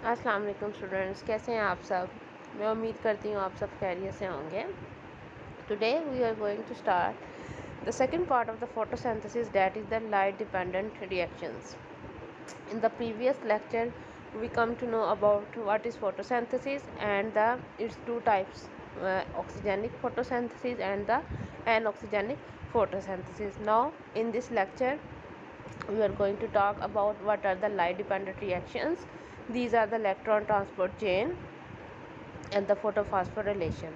अस्सलाम वालेकुम स्टूडेंट्स, कैसे हैं आप सब। मैं उम्मीद करती हूँ आप सब खैरियत से होंगे। Today we are going to start the second part of the photosynthesis, that is the light dependent reactions. In the previous lecture we come to know about what is photosynthesis and its two types, oxygenic photosynthesis and the anoxygenic photosynthesis. Now in this lecture we are going to talk about what are the light dependent reactions. These are the electron transport chain and the photophosphorylation,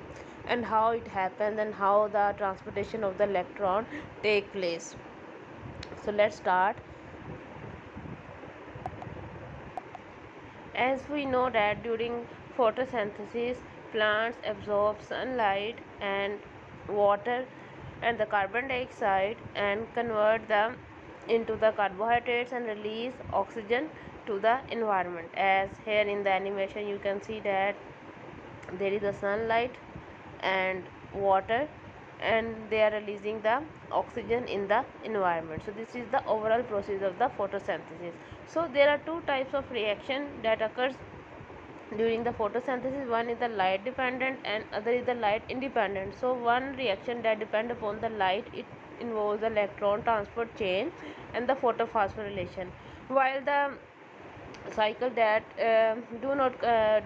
and how it happens and how the transportation of the electron take place. So let's start. As we know that during photosynthesis plants absorb sunlight and water and the carbon dioxide and convert them into the carbohydrates and release oxygen to the environment. As here in the animation you can see that there is a sunlight and water and they are releasing the oxygen in the environment. So this is the overall process of the photosynthesis. So there are two types of reaction that occurs during the photosynthesis. One is the light dependent and other is the light independent. So one reaction that depend upon the light, it involves the electron transport chain and the photophosphorylation, while the cycle that do not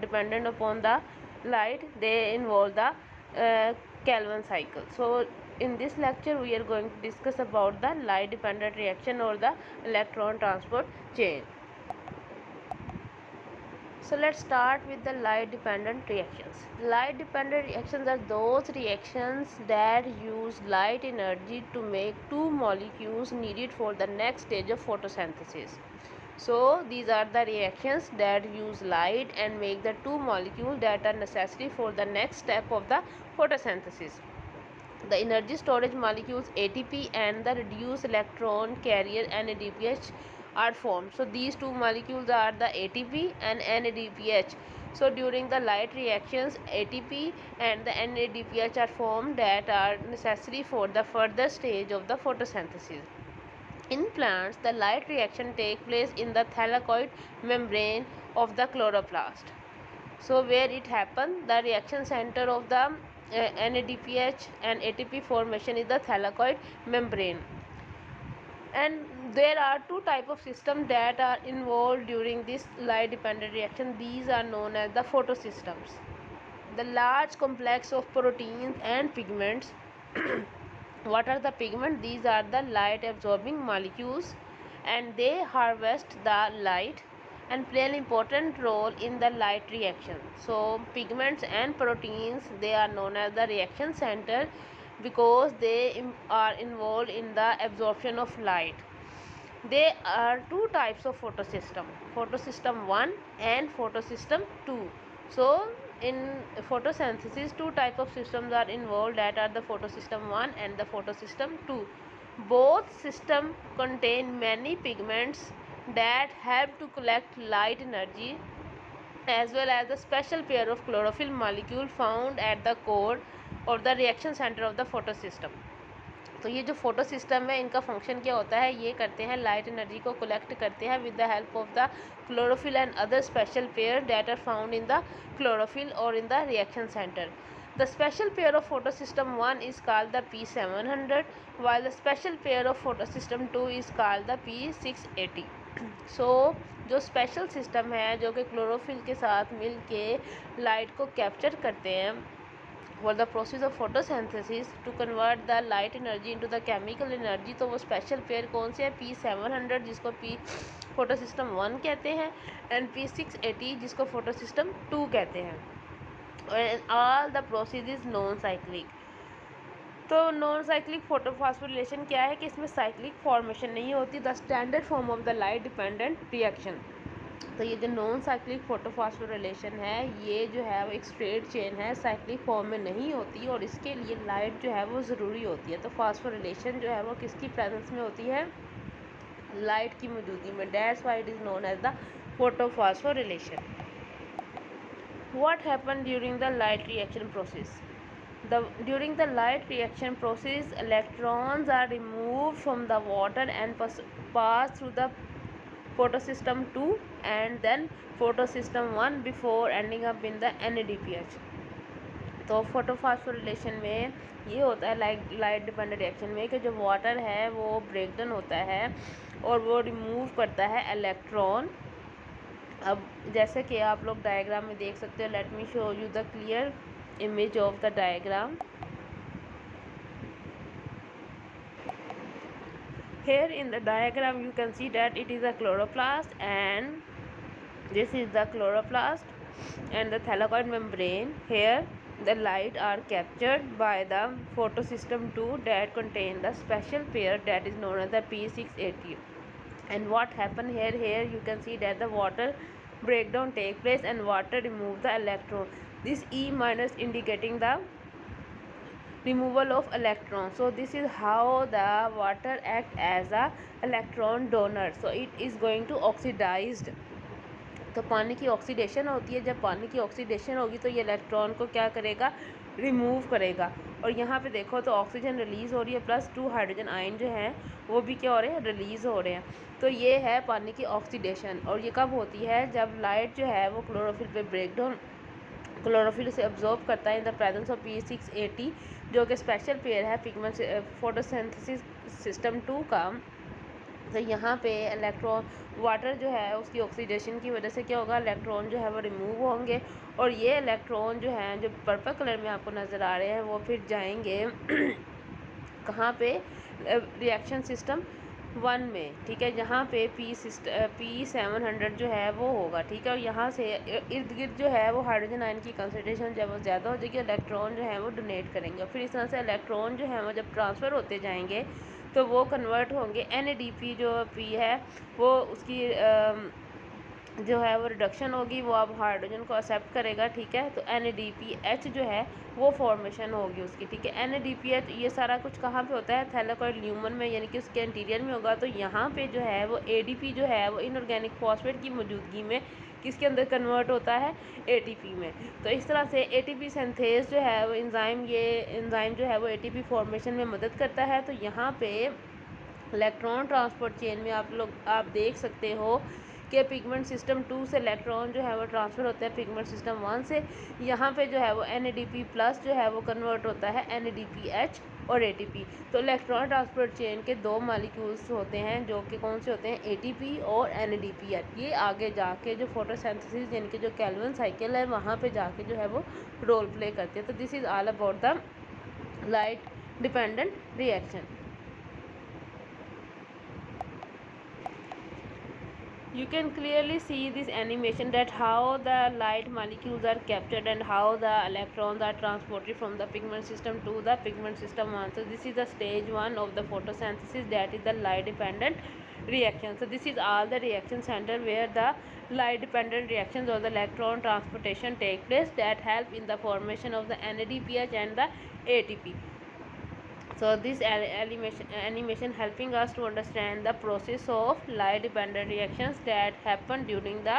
dependent upon the light, they involve the Calvin cycle. So in this lecture we are going to discuss about the light dependent reaction or the electron transport chain. So let's start with the light dependent reactions. Light dependent reactions are those reactions that use light energy to make two molecules needed for the next stage of photosynthesis. So these are the reactions that use light and make the two molecules that are necessary for the next step of the photosynthesis. The energy storage molecules ATP and the reduced electron carrier NADPH are formed. So these two molecules are the ATP and NADPH. So during the light reactions, ATP and the NADPH are formed that are necessary for the further stage of the photosynthesis. In plants, the light reaction takes place in the thylakoid membrane of the chloroplast. So where it happens, the reaction center of the NADPH and ATP formation is the thylakoid membrane. And there are two types of systems that are involved during this light dependent reaction. These are known as the photosystems. The large complex of proteins and pigments. What are the pigments? These are the light absorbing molecules and they harvest the light and play an important role in the light reaction. So pigments and proteins, they are known as the reaction center because they are involved in the absorption of light. There are two types of photosystem, photosystem 1 and photosystem 2. So in photosynthesis, two types of systems are involved, that are the photosystem 1 and the photosystem 2. Both systems contain many pigments that help to collect light energy, as well as a special pair of chlorophyll molecule found at the core or the reaction center of the photosystem. तो ये जो photo system है, इनका function क्या होता है, ये करते हैं लाइट एनर्जी को कलेक्ट करते हैं with the help of the chlorophyll and other special pair that are found in the chlorophyll और in the reaction centre. The special pair of photosystem 1 is called the P700, while the special pair of photosystem 2 is called the P680. So जो special system है जो कि chlorophyll के साथ मिल के light को capture करते हैं for the process of photosynthesis to convert the light energy into the chemical energy, तो वो स्पेशल पेयर कौन से है, P700 जिसको P फोटोसिस्टम 1 कहते हैं एंड P680 जिसको फोटोसिस्टम 2 कहते हैं. and all the process is non cyclic. तो नॉन साइक्लिक फोटोफॉस्फोरिलेशन क्या है कि इसमें साइक्लिक फॉर्मेशन नहीं होती. The standard form of the light dependent reaction. तो ये जो नॉन साइक्लिक फोटोफॉस्फोरिलेशन है, ये जो है वो एक स्ट्रेट चेन है, साइक्लिक फॉर्म में नहीं होती और इसके लिए लाइट जो है वो ज़रूरी होती है. तो फॉस्फोरिलेशन जो है वो किसकी प्रेजेंस में होती है, लाइट की मौजूदगी में. That's why it is known as the photophosphorylation. What happen during the light reaction process. During the light reaction process, electrons are removed from the water and pass through the photosystem 2 and then photosystem 1 before ending up in the NADPH. तो photophosphorylation में ये होता है light dependent reaction में कि जो water है वो ब्रेकडाउन होता है और वो रिमूव करता है इलेक्ट्रॉन। अब जैसे कि आप लोग डायग्राम में देख सकते हो, let me show you the clear image of the diagram. Here in the diagram you can see that it is a chloroplast and this is the chloroplast and the thylakoid membrane. Here the light are captured by the photosystem 2 that contain the special pair that is known as the P680. And what happen here you can see that the water breakdown take place and water remove the electron. This E minus indicating the removal of electron. So this is how the water act as a electron donor. So it is going to oxidized. तो पानी की oxidation होती है, जब पानी की oxidation होगी तो ये इलेक्ट्रॉन को क्या करेगा, रिमूव करेगा। और यहाँ पे देखो तो ऑक्सीजन रिलीज़ हो रही है प्लस 2 हाइड्रोजन आयन जो हैं वो भी क्या हो रहे हैं, रिलीज़ हो रहे हैं। तो ये है पानी की ऑक्सीडेशन। और ये कब होती है, जब लाइट जो है वो क्लोरोफिल पे ब्रेकडाउन, क्लोरोफिल से अब्जॉर्ब करता है in the presence of P680 जो कि स्पेशल पेयर है पिगमेंट फोटोसिंथेसिस सिस्टम 2 का। तो यहाँ पे इलेक्ट्रॉन वाटर जो है उसकी ऑक्सीडेशन की वजह से क्या होगा, इलेक्ट्रॉन जो है वो रिमूव होंगे और ये इलेक्ट्रॉन जो हैं जो पर्पल कलर में आपको नज़र आ रहे हैं वो फिर जाएंगे कहाँ पे, रिएक्शन सिस्टम 1 में, ठीक है, जहाँ पे P700 जो है वो होगा, ठीक है। और यहाँ से इर्द गिर्द जो है वो हाइड्रोजन आयन की कंसनट्रेशन जब वो ज़्यादा हो जाएगी, इलेक्ट्रॉन जो है वो डोनेट करेंगे। फिर इस तरह से इलेक्ट्रॉन जो है वो जब ट्रांसफ़र होते जाएंगे तो वो कन्वर्ट होंगे। NADP जो P है वो उसकी जो है वो रिडक्शन होगी, वो अब हाइड्रोजन को एक्सेप्ट करेगा, ठीक है। तो NADPH जो है वो फॉर्मेशन होगी उसकी, ठीक है। NADPH ये सारा कुछ कहाँ पे होता है, थैलाकॉइड ल्यूमन में, यानी कि उसके इंटीरियर में होगा। तो यहाँ पे जो है वो ADP जो है वो इनऑर्गेनिक फॉस्फेट की मौजूदगी में किसके अंदर कन्वर्ट होता है, ATP में। तो इस तरह से ATP सिंथेस जो है वो एंजाइम जो है वो ATP फॉर्मेशन में मदद करता है। तो यहाँ पे इलेक्ट्रॉन ट्रांसपोर्ट चेन में आप देख सकते हो कि पिगमेंट सिस्टम 2 से इलेक्ट्रॉन जो है वो ट्रांसफ़र होता है पिगमेंट सिस्टम 1 से। यहाँ पे जो है वो NADP प्लस जो है वो कन्वर्ट होता है NADPH और ATP। तो इलेक्ट्रॉन ट्रांसपोर्ट चेन के 2 मॉलिक्यूल्स होते हैं जो कि कौन से होते हैं, ATP और NADPH। ये आगे जाके जो फोटोसिंथेसिस यानी कि जो कैल्विन साइकिल है वहाँ पे जाके जो है वो रोल प्ले करते हैं। तो this is all about the light dependent reaction. You can clearly see this animation that how the light molecules are captured and how the electrons are transported from the pigment system to the pigment system 1. So this is the stage 1 of the photosynthesis, that is the light dependent reaction. So this is all the reaction center where the light dependent reactions or the electron transportation take place that help in the formation of the NADPH and the ATP. So this animation helping us to understand the process of light dependent reactions that happen during the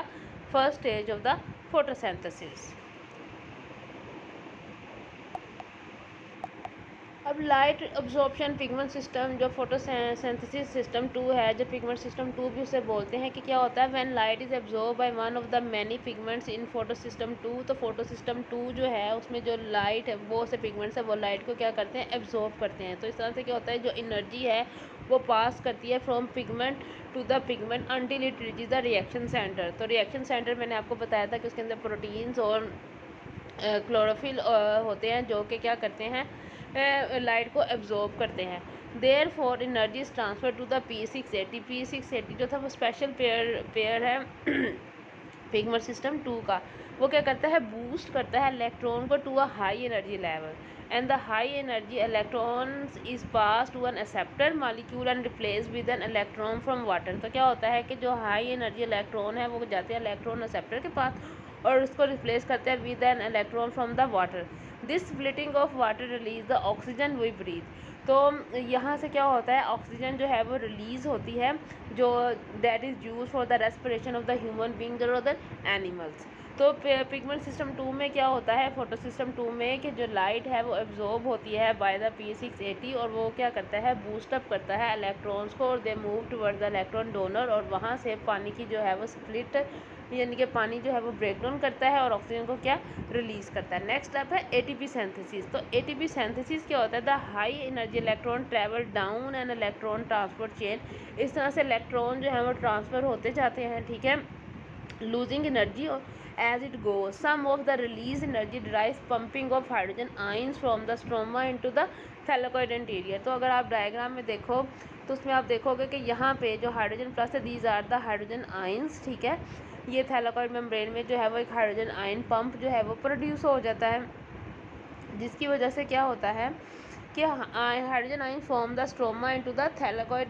first stage of the photosynthesis. अब light absorption pigment system जो photosynthesis system 2 है, जो pigment system 2 भी उसे बोलते हैं, कि क्या होता है, when light is absorb by one of the many pigments in photosystem 2। तो फोटोसिस्टम 2 जो है उसमें जो लाइट है वो से पिगमेंट्स है वो लाइट को क्या करते हैं, एब्जॉर्ब करते हैं। तो इस तरह से क्या होता है, जो एनर्जी है वो पास करती है from pigment to the pigment until it reaches the reaction centre. तो रिएक्शन सेंटर मैंने आपको बताया था कि उसके अंदर प्रोटीन्स और क्लोरोफिल होते हैं जो कि क्या करते हैं, लाइट को एब्जॉर्ब करते हैं। Therefore energy is transfer to the P680 जो था वो स्पेशल पेयर है पिगमेंट सिस्टम 2 का। वो क्या करता है, बूस्ट करता है इलेक्ट्रॉन को to a high energy level and the high energy electrons is pass to an acceptor molecule and replace with an electron from water. तो क्या होता है कि जो हाई एनर्जी इलेक्ट्रॉन है वो जाते हैं इलेक्ट्रॉन एक्सेप्टर के पास और उसको रिप्लेस करते हैं with an electron from the water. This splitting of water release the oxygen we breathe. तो यहाँ से क्या होता है, ऑक्सीजन जो है वो रिलीज़ होती है जो that is use for the respiration of the human beings और अदर एनिमल्स। तो पिगमेंट सिस्टम 2 में क्या होता है, फोटो सिस्टम 2 में, कि जो लाइट है वो एब्जॉर्ब होती है बाय द P680 और वो क्या करता है, बूस्ट अप करता है इलेक्ट्रॉन्स को और they move toward the electron donor और वहाँ से पानी की जो है वो स्प्लिट यानी कि पानी जो है वो ब्रेक डाउन करता है और ऑक्सीजन को क्या रिलीज़ करता है। नेक्स्ट स्टेप है एटीपी सिंथेसिस। तो एटीपी सिंथेसिस क्या होता है, the high energy electron travel down an electron transport chain. इस तरह से इलेक्ट्रॉन जो है वो ट्रांसफ़र होते जाते हैं, ठीक है, losing energy as it goes. Some of the released energy derives pumping of hydrogen ions from the stroma into the thylakoid interior. तो अगर आप डायग्राम में देखो तो उसमें आप देखोगे कि यहाँ पे जो हाइड्रोजन प्लस है, these are the hydrogen ions, ठीक है। ये थैलाकॉइड मेम्ब्रेन में जो है वो एक हाइड्रोजन आयन पंप जो है वो प्रोड्यूस हो जाता है, जिसकी वजह से क्या होता है कि hydrogen ion form the stroma into the thylakoid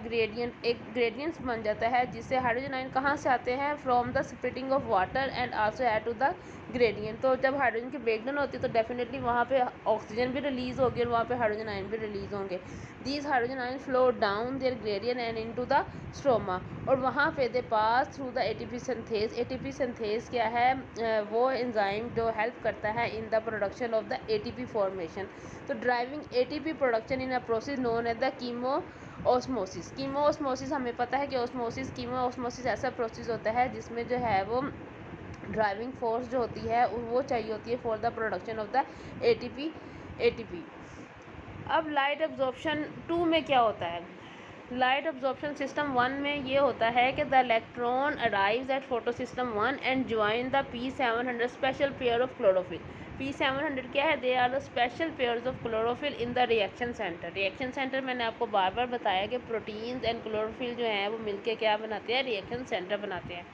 gradient, एक ग्रेडियंट्स बन जाता है, जिससे हाइड्रोजन आयन कहाँ से आते हैं, from the splitting of water and also add to the gradient. तो जब हाइड्रोजन की ब्रेकडाउन होती है तो डेफिनेटली वहाँ पे ऑक्सीजन भी रिलीज़ होगी और वहाँ पे हाइड्रोजन आयन भी रिलीज़ होंगे। These hydrogen ion flow down their gradient and into the stroma और वहाँ पे they pass through the ATP synthase. ATP synthase क्या है, वो एंजाइम जो हेल्प करता है in the production of the ATP formation. तो driving ATP production in a process known as the chemiosmosis. Chemiosmosis हमें पता है कि ऑस्मोसिस, कीमो ऑस्मोसिस ऐसा प्रोसेस होता है जिसमें जो है वो ड्राइविंग फोर्स जो होती है वो चाहिए होती है for the production of the ATP. अब लाइट एब्जॉर्प्शन 2 में क्या होता है, लाइट एब्जॉर्प्शन सिस्टम 1 में ये होता है कि the electron arrives at photosystem 1 and join the P700 special pair of chlorophyll. P700 क्या है, they are the special pairs of chlorophyll in the reaction centre. Reaction centre मैंने आपको बार बार बताया कि प्रोटीन्स एंड क्लोरोफिल जो हैं वो मिलके क्या बनाते हैं, रिएक्शन सेंटर बनाते हैं।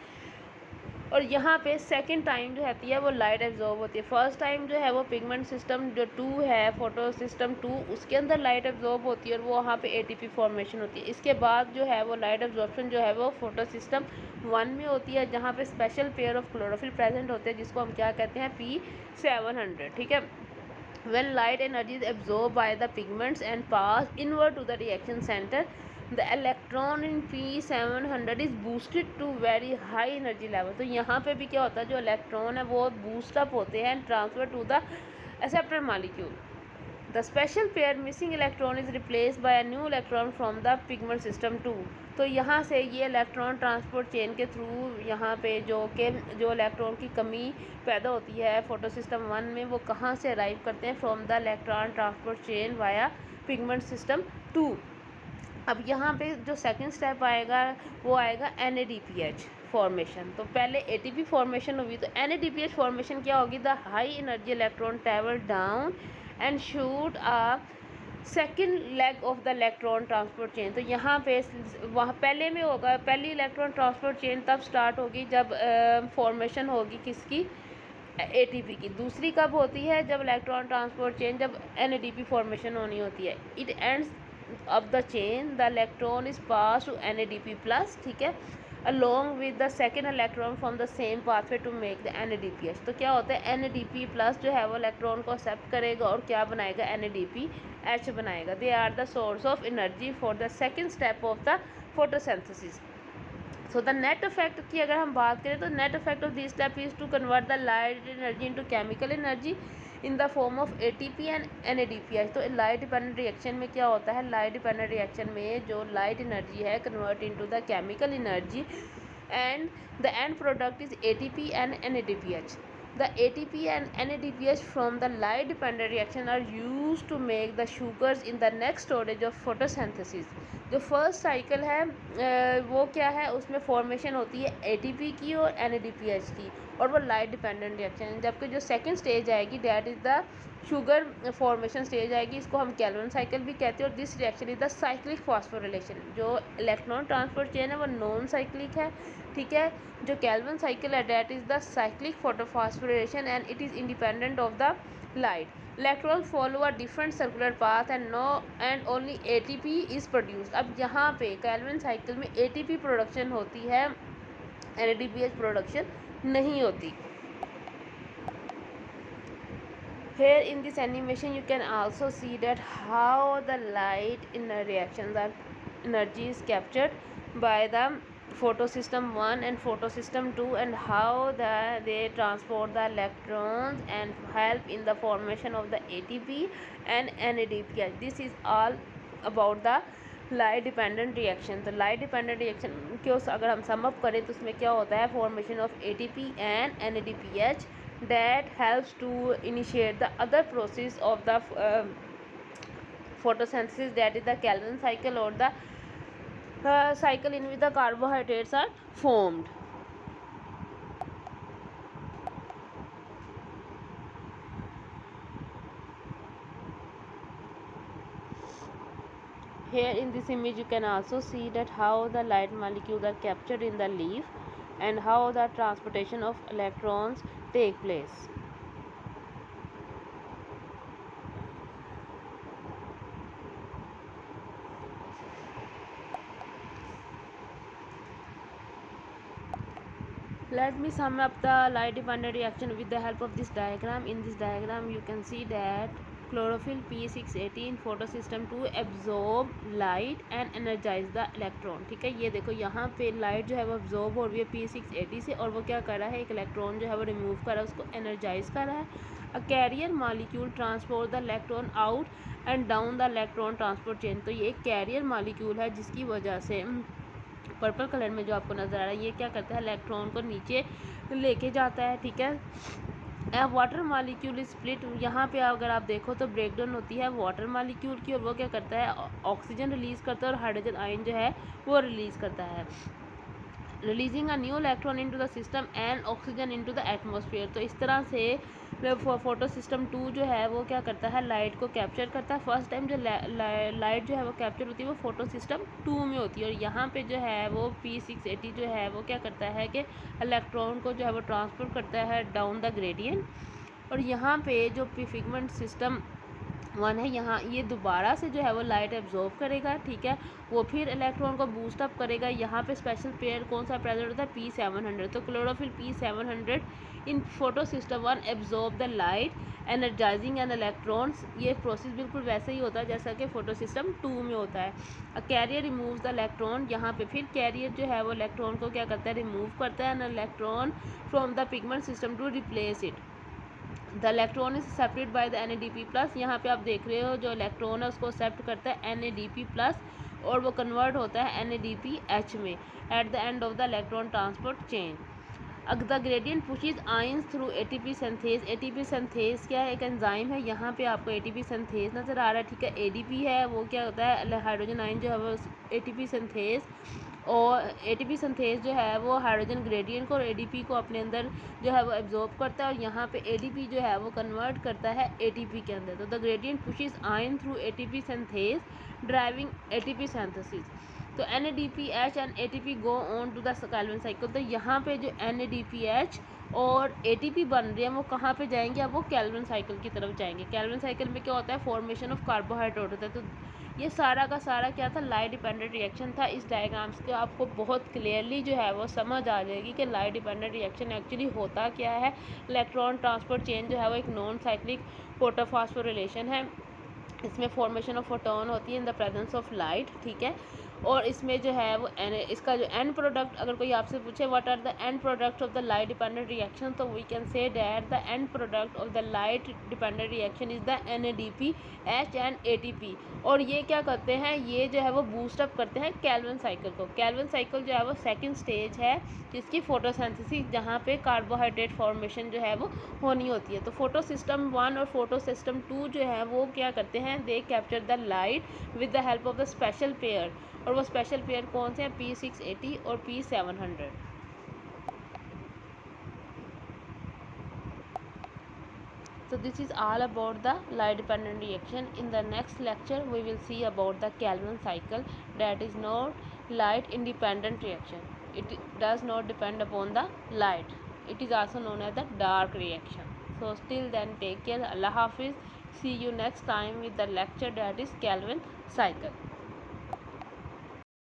और यहाँ पे सेकंड टाइम जो रहती है वो लाइट एब्जॉर्ब होती है। फर्स्ट टाइम जो है वो पिगमेंट सिस्टम जो 2 है, फोटो सिस्टम 2, उसके अंदर लाइट एब्जॉर्ब होती है और वो वहाँ पे एटीपी फॉर्मेशन होती है। इसके बाद जो है वो लाइट एब्जॉर्प्शन जो है वो फोटो सिस्टम 1 में होती है, जहाँ पे special pair of chlorophyll present होते हैं, जिसको हम क्या कहते हैं, P700, ठीक है। When light energy is absorbed by the pigments and pass inward to the reaction center, the electron in P700 is boosted to very high energy level। तो यहाँ पे भी क्या होता है, जो इलेक्ट्रॉन है वो बूस्ट अप होते हैं, transfer to the acceptor molecule. The special pair missing electron is replaced by a new electron from the pigment system 2। तो यहाँ से ये इलेक्ट्रॉन ट्रांसपोर्ट चेन के थ्रू यहाँ पे जो इलेक्ट्रॉन की कमी पैदा होती है फोटो सिस्टम 1 में, वो कहाँ से अराइव करते हैं, from the electron transport chain via pigment system 2। अब यहाँ पे जो सेकंड स्टेप आएगा वो आएगा NADPH फॉर्मेशन। तो पहले ATP फॉर्मेशन हुई, तो NADPH फॉर्मेशन क्या होगी, the high energy electron travel down and shoot a second leg of the electron transport chain. तो यहाँ पे वहाँ पहले में होगा, पहली इलेक्ट्रॉन ट्रांसपोर्ट चेन तब स्टार्ट होगी जब फॉर्मेशन होगी किसकी, ATP की। दूसरी कब होती है, जब इलेक्ट्रॉन ट्रांसपोर्ट चेन, जब NADP फॉर्मेशन होनी होती है। It ends of the chain the electron is passed to NADP plus, ठीक है, along with the second electron from the same pathway to make the NADPH। तो क्या होता है, NADP plus जो है वो इलेक्ट्रॉन को एक्सेप्ट करेगा और क्या बनाएगा, NADPH बनाएगा। They are the source of energy for the second step of the photosynthesis. So the net effect की अगर हम बात करें तो net effect of this step is to convert the light energy into chemical energy in the form of ATP and NADPH। तो light dependent reaction में क्या होता है, लाइट डिपेंडेंट रिएक्शन में जो लाइट एनर्जी है convert into the chemical energy and the end product is ATP and NADPH. The ATP and NADPH from the light dependent reaction are used to make the sugars in the next stage of photosynthesis. जो first cycle है वो क्या है, उसमें formation होती है ATP की और NADPH की और वो लाइट डिपेंडेंट रिएक्शन है। जबकि जो सेकंड स्टेज आएगी that is the sugar formation stage आएगी, इसको हम कैल्विन साइकिल भी कहते हैं। और this reaction is the cyclic phosphorylation. जो इलेक्ट्रॉन ट्रांसपोर्ट चेन है वो नॉन साइक्लिक है, ठीक है। जो कैल्विन साइकिल है that is the cyclic photophosphorylation and it is independent of the light. Electron follow a different circular path and only ATP is produced. अब यहाँ पे कैल्विन साइकिल में ATP प्रोडक्शन होती है, NADPH प्रोडक्शन नहीं होती। Here in this animation you can also see that how the light in a reaction, the energy is captured by the photosystem 1 and photosystem 2, and how they transport the electrons and help in the formation of the ATP and NADPH. This is all about the light dependent reaction. तो light dependent reaction को अगर हम sum up करें तो उसमें क्या होता है, formation of ATP and NADPH that helps to initiate the other process of the photosynthesis, that is the Calvin cycle, or the cycle in which the carbohydrates are formed. Here in this image you can also see that how the light molecules are captured in the leaf and how the transportation of electrons take place. Let me sum up the light dependent reaction with the help of this diagram. In this diagram you can see that chlorophyll P618 photosystem 2 absorb light and energize the electron. ठीक है, ये देखो यहाँ पे light जो है वो absorb हो रही है P680 से, और वो क्या कर रहा है, एक इलेक्ट्रॉन जो है वो रिमूव कर रहा है, उसको एनर्जाइज कर रहा है. A carrier molecule transport the electron out and down the electron transport chain. तो ये एक कैरियर मॉलिक्यूल है जिसकी वजह से पर्पल कलर में जो आपको नज़र आ रहा है, ये क्या करता है, इलेक्ट्रॉन को नीचे लेके जाता है. ठीक है, वाटर मॉलिक्यूल स्प्लिट. यहाँ पे अगर आप देखो तो ब्रेक डाउन होती है वाटर मॉलिक्यूल की, और वो क्या करता है, ऑक्सीजन रिलीज़ करता है और हाइड्रोजन आयन जो है वो रिलीज़ करता है, releasing a new electron into the system and oxygen into the atmosphere. तो इस तरह से फोटो सिस्टम 2 जो है वो क्या करता है, लाइट को कैप्चर करता है. फर्स्ट टाइम जो लाइट जो है वो कैप्चर होती है वो फोटो सिस्टम 2 में होती है, और यहाँ पे जो है वो P680 जो है वो क्या करता है कि इलेक्ट्रॉन को जो है वो ट्रांसफर करता है डाउन द ग्रेडियंट. और यहाँ पे जो पिगमेंट सिस्टम 1 है, यहाँ ये दोबारा से जो है वो लाइट एब्जॉर्ब करेगा. ठीक है, वो फिर इलेक्ट्रॉन को बूस्ट अप करेगा. यहाँ पे स्पेशल पेयर कौन सा प्रेजेंट होता है, P700. तो chlorophyll P700 in photosystem 1 absorb the light energizing an electrons. ये प्रोसेस बिल्कुल वैसे ही होता है जैसा कि फोटो सिस्टम 2 में होता है. A career removes the electron. यहाँ पे फिर कैरियर जो है वो इलेक्ट्रॉन को क्या करता है, रिमूव करता है, an electron from the pigment system to replace it. The electron is separate by the NADP+. यहाँ पे आप देख रहे हो जो इलेक्ट्रॉन है उसको एक्सेप्ट करता है NADP+, और वो कन्वर्ट होता है NADPH में at the end of the electron transport chain. The gradient pushes ions through ATP synthase. ATP synthase क्या है, एक एंजाइम है. यहाँ पे आपको ATP सिंथेज नज़र आ रहा है. ठीक है, ADP है वो क्या होता है, हाइड्रोजन आयन जो है वो ATP सिंथेज, और ATP सिंथेज जो है वो हाइड्रोजन ग्रेडियंट को और ADP को अपने अंदर जो है वो एब्जॉर्ब करता है, और यहाँ पे ADP जो है वो कन्वर्ट करता है ATP के अंदर. तो the gradient pushes ion through ATP synthase driving ATP synthesis. तो NADPH and ATP go on to the Calvin cycle. तो यहाँ पे जो NADPH और ATP बन रहे हैं वो कहाँ पे जाएंगे, अब वो कैल्विन साइकिल की तरफ जाएंगे. कैल्विन साइकिल में क्या होता है, फॉर्मेशन ऑफ कार्बोहाइड्रेट होता है. तो ये सारा का सारा क्या था, लाइट डिपेंडेंट रिएक्शन था. इस डायग्राम्स के आपको बहुत क्लियरली जो है वो समझ आ जाएगी कि लाइट डिपेंडेंट रिएक्शन एक्चुअली होता क्या है. इलेक्ट्रॉन ट्रांसपोर्ट चेन जो है वो एक नॉन साइक्लिक फोटोफॉस्फोरिलेशन है. इसमें फॉर्मेशन ऑफ फोटोन होती है in the presence of light. ठीक है, और इसमें जो है वो इसका जो एंड प्रोडक्ट, अगर कोई आपसे पूछे what are the end product of the light dependent reaction, तो we can say that the end product of the light dependent reaction is the NADPH and ATP. और ये क्या करते हैं, ये जो है वो बूस्ट अप करते हैं कैल्विन साइकिल को. कैल्विन साइकिल जो है वो सेकंड स्टेज है जिसकी फोटोसिंथेसिस, जहाँ पे कार्बोहाइड्रेट फॉर्मेशन जो है वो होनी होती है. तो फोटो सिस्टम 1 और फोटो सिस्टम 2 जो है वो क्या करते हैं, they capture the light with the help of the special pair. और वो स्पेशल पेयर कौन से हैं, P680 और P700. So this is all about the light dependent reaction. In the next lecture we will see about the Calvin cycle, that is not light independent reaction. It does not depend upon the light. It is also known as the dark reaction. So till then, take care. Allah Hafiz. See you next time with the lecture, that is Calvin cycle.